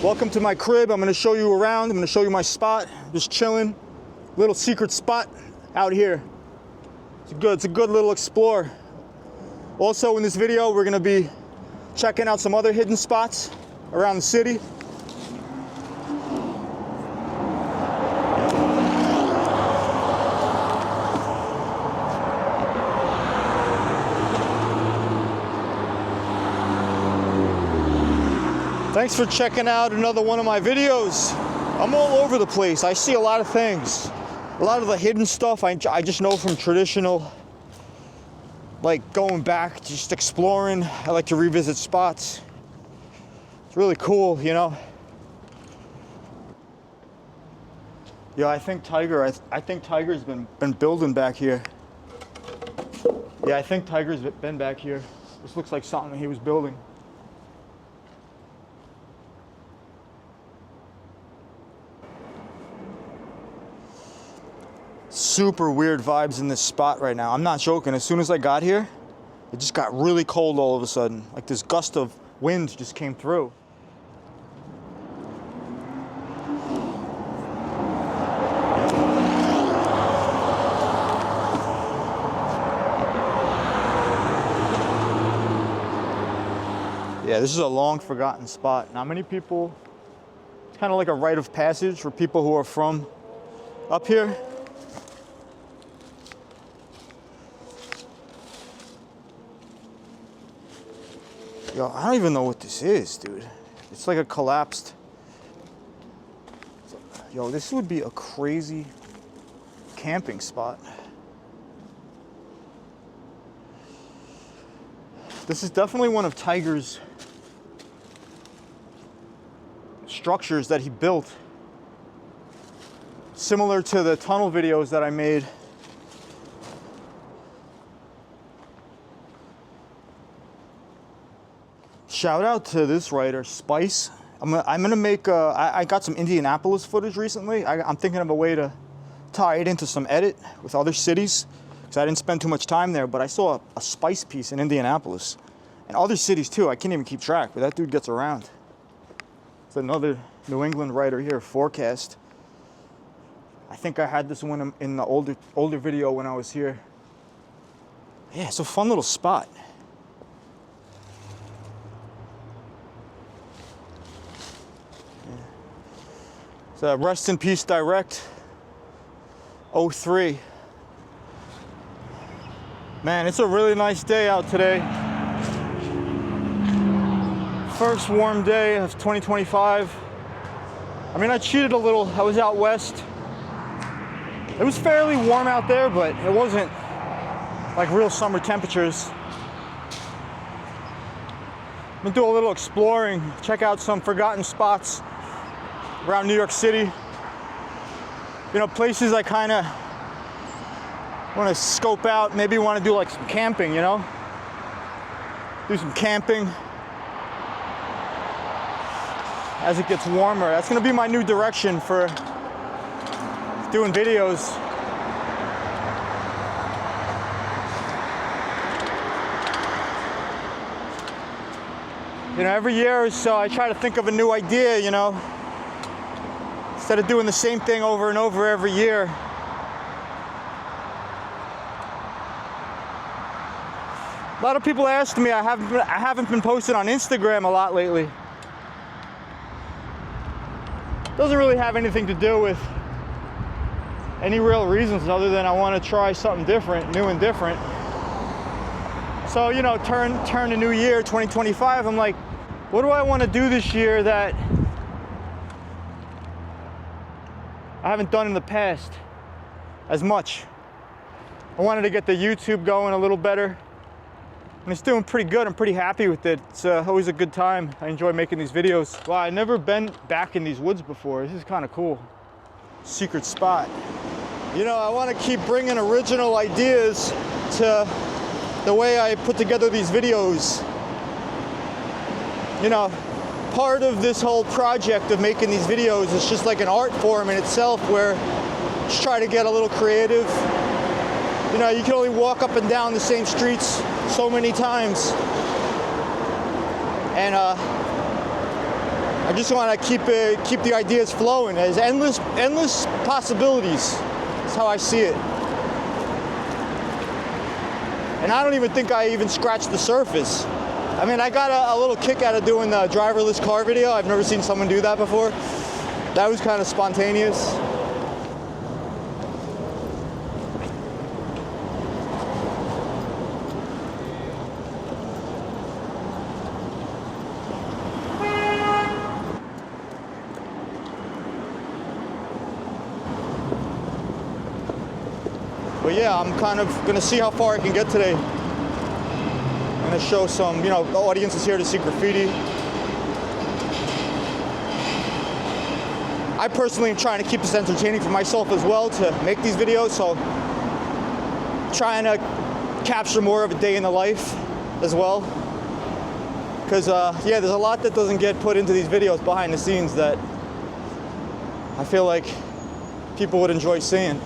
Welcome to my crib. I'm gonna show you around. I'm gonna show you my spot. Just chilling. Little secret spot out here. It's a good little explore. Also in this video, we're gonna be checking out some other hidden spots around the city. Thanks for checking out another one of my videos. I'm all over the place. I see a lot of things. A lot of the hidden stuff I just know from traditional, like going back, just exploring. I like to revisit spots. It's really cool, you know? Yeah, I think Tiger's been building back here. Yeah, I think Tiger's been back here. This looks like something he was building. Super weird vibes in this spot right now. I'm not joking. As soon as I got here, it just got really cold all of a sudden. Like this gust of wind just came through. Yeah, this is a long forgotten spot. Not many people, it's kind of like a rite of passage for people who are from up here. Yo, I don't even know what this is, dude. It's like a collapsed. Yo, this would be a crazy camping spot. This is definitely one of Tiger's structures that he built. Similar to the tunnel videos that I made. Shout out to this writer, Spice. I'm gonna make, I got some Indianapolis footage recently. I'm thinking of a way to tie it into some edit with other cities, because I didn't spend too much time there, but I saw a Spice piece in Indianapolis. And other cities too, I can't even keep track, but that dude gets around. It's another New England writer here, Forecast. I think I had this one in the older video when I was here. Yeah, it's a fun little spot. So Rest in Peace Direct 03. Man, it's a really nice day out today. First warm day of 2025. I mean, I cheated a little. I was out west. It was fairly warm out there, but it wasn't like real summer temperatures. I'm gonna do a little exploring, check out some forgotten spots around New York City. You know, places I kind of want to scope out, maybe want to do like some camping, you know? Do some camping as it gets warmer. That's going to be my new direction for doing videos. You know, every year or so I try to think of a new idea, you know? Instead of doing the same thing over and over every year. A lot of people ask me, I haven't been posting on Instagram a lot lately. Doesn't really have anything to do with any real reasons other than I want to try something different, new and different. So, you know, turn the new year, 2025, I'm like, what do I want to do this year that I haven't done in the past as much? I wanted to get the YouTube going a little better, and it's doing pretty good. I'm pretty happy with it. It's always a good time. I enjoy making these videos. Wow, I've never been back in these woods before. This is kind of cool. Secret spot. You know, I want to keep bringing original ideas to the way I put together these videos. You know, part of this whole project of making these videos is just like an art form in itself, where just try to get a little creative. You know, you can only walk up and down the same streets so many times, and I just want to keep the ideas flowing. There's endless possibilities. That's how I see it. And I don't even think I even scratched the surface. I mean, I got a little kick out of doing the driverless car video. I've never seen someone do that before. That was kind of spontaneous. But yeah, I'm kind of gonna see how far I can get today. I'm gonna show some, the audience is here to see graffiti. I personally am trying to keep this entertaining for myself as well to make these videos, so trying to capture more of a day in the life as well. Because yeah, there's a lot that doesn't get put into these videos behind the scenes that I feel like people would enjoy seeing.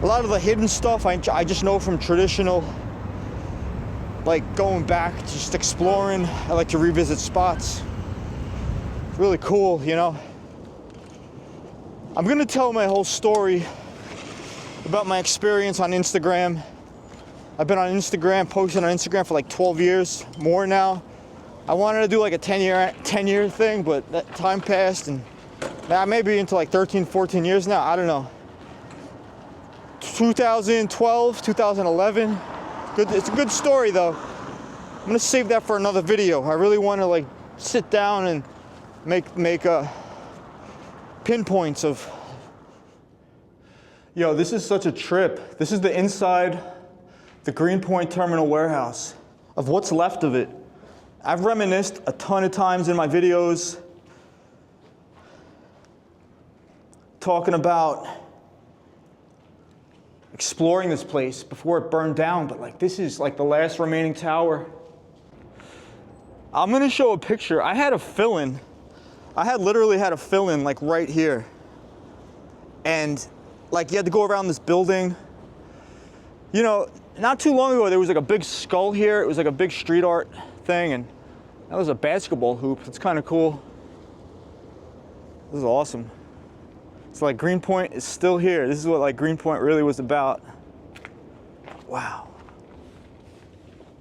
A lot of the hidden stuff I just know from traditional, like going back, just exploring. I like to revisit spots. It's really cool, I'm gonna tell my whole story about my experience on Instagram. I've been on Instagram, posting on Instagram for like 12 years, more now. I wanted to do like a 10-year thing, but that time passed, and now maybe into like 13, 14 years now, I don't know. 2012, 2011. It's a good story though. I'm gonna save that for another video. I really want to like sit down and make pinpoints of. Yo, this is such a trip. This is the inside the Greenpoint Terminal Warehouse, of what's left of it. I've reminisced a ton of times in my videos talking about exploring this place before it burned down, but like this is like the last remaining tower. I'm gonna show a picture. I had a fill-in. Literally had a fill-in like right here. And like you had to go around this building. Not too long ago there was like a big skull here. It was like a big street art thing, and that was a basketball hoop. It's kind of cool. This is awesome. It's like Greenpoint is still here. This is what like Greenpoint really was about. Wow.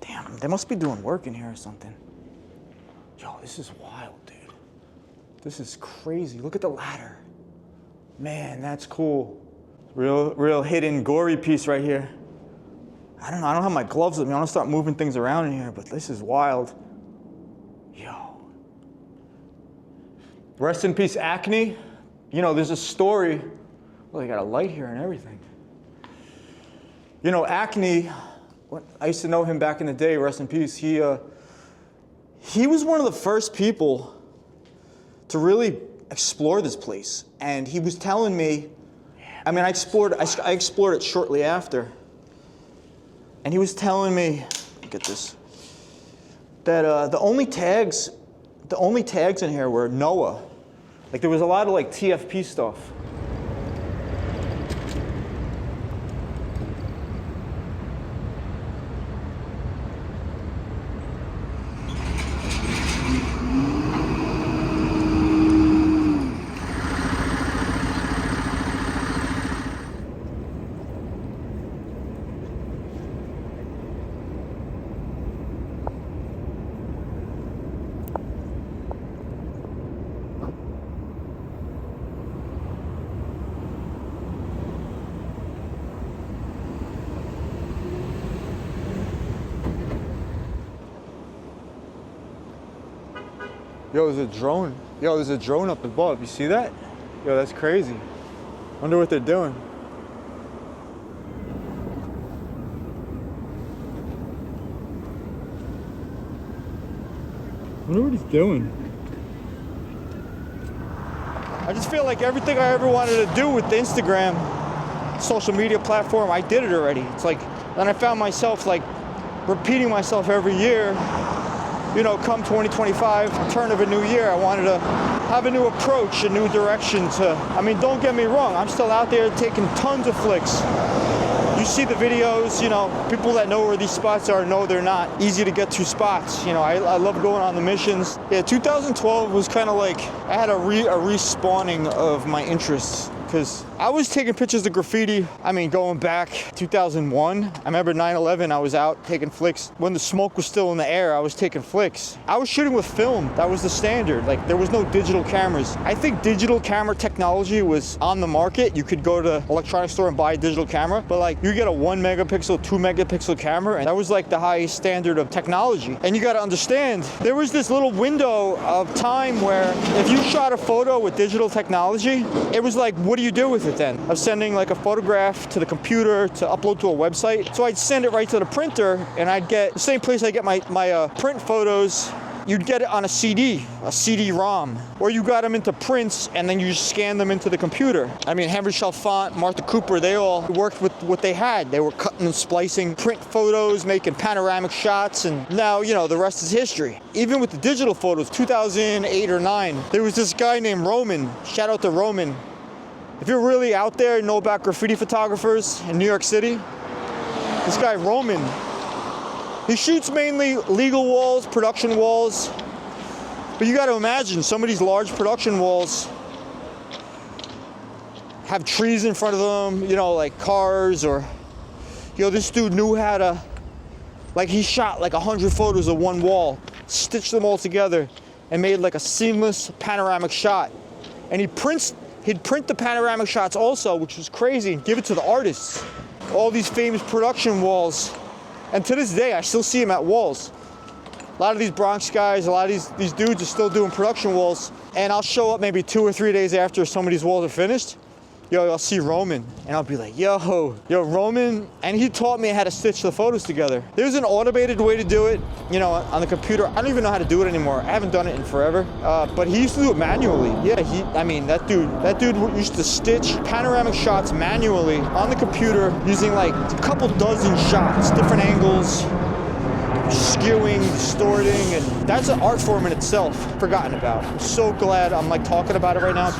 Damn, they must be doing work in here or something. Yo, this is wild, dude. This is crazy. Look at the ladder. Man, that's cool. Real hidden, gory piece right here. I don't have my gloves with me. I want to start moving things around in here, but this is wild. Yo. Rest in peace, Acne. There's a story. Well, they got a light here and everything. Acne, I used to know him back in the day, rest in peace. He was one of the first people to really explore this place. And he was telling me, I explored it shortly after. And he was telling me, look at this, that the only tags in here were Noah. Like there was a lot of like TFP stuff. Yo, there's a drone. Yo, there's a drone up above. You see that? Yo, that's crazy. Wonder what they're doing. wonder what he's doing. I just feel like everything I ever wanted to do with the Instagram social media platform, I did it already. It's like, then I found myself like repeating myself every year. You know, come 2025, turn of a new year, I wanted to have a new approach, a new direction to, I mean, don't get me wrong, I'm still out there taking tons of flicks. You see the videos, you know, people that know where these spots are know they're not easy to get to spots. You know, I love going on the missions. Yeah, 2012 was kind of like, I had a respawning of my interests. Because I was taking pictures of graffiti, I mean, going back 2001. I remember 9/11, I was out taking flicks. When the smoke was still in the air, I was taking flicks. I was shooting with film, that was the standard. Like, there was no digital cameras. I think digital camera technology was on the market. You could go to an electronics store and buy a digital camera, but like, you get a 1 megapixel, 2 megapixel camera, and that was like the highest standard of technology. And you gotta understand, there was this little window of time where if you shot a photo with digital technology, it was like, what do you do with it then? Of sending like a photograph to the computer to upload to a website. So I'd send it right to the printer, and I'd get the same place I get my print photos. You'd get it on a CD-ROM, or you got them into prints and then you just scan them into the computer. I mean, Henry Chalfant, Martha Cooper, they all worked with what they had. They were cutting and splicing print photos, making panoramic shots, and now, you know, the rest is history. Even with the digital photos, 2008 or 9, there was this guy named Roman. Shout out to Roman. If you're really out there and know about graffiti photographers in New York City, this guy Roman, he shoots mainly legal walls, production walls, but you gotta imagine some of these large production walls have trees in front of them, you know, like cars, or, you know, this dude knew how to, like, he shot like 100 photos of one wall, stitched them all together, and made like a seamless panoramic shot. And he'd print the panoramic shots also, which was crazy, and give it to the artists. All these famous production walls. And to this day, I still see them at walls. A lot of these Bronx guys, a lot of these dudes are still doing production walls. And I'll show up maybe 2 or 3 days after some of these walls are finished. Yo, I'll see Roman, and I'll be like, yo, Roman. And he taught me how to stitch the photos together. There's an automated way to do it, you know, on the computer. I don't even know how to do it anymore. I haven't done it in forever. But he used to do it manually. Yeah, that dude used to stitch panoramic shots manually on the computer using like a couple dozen shots, different angles, skewing, distorting, and that's an art form in itself, forgotten about. I'm so glad I'm like talking about it right now.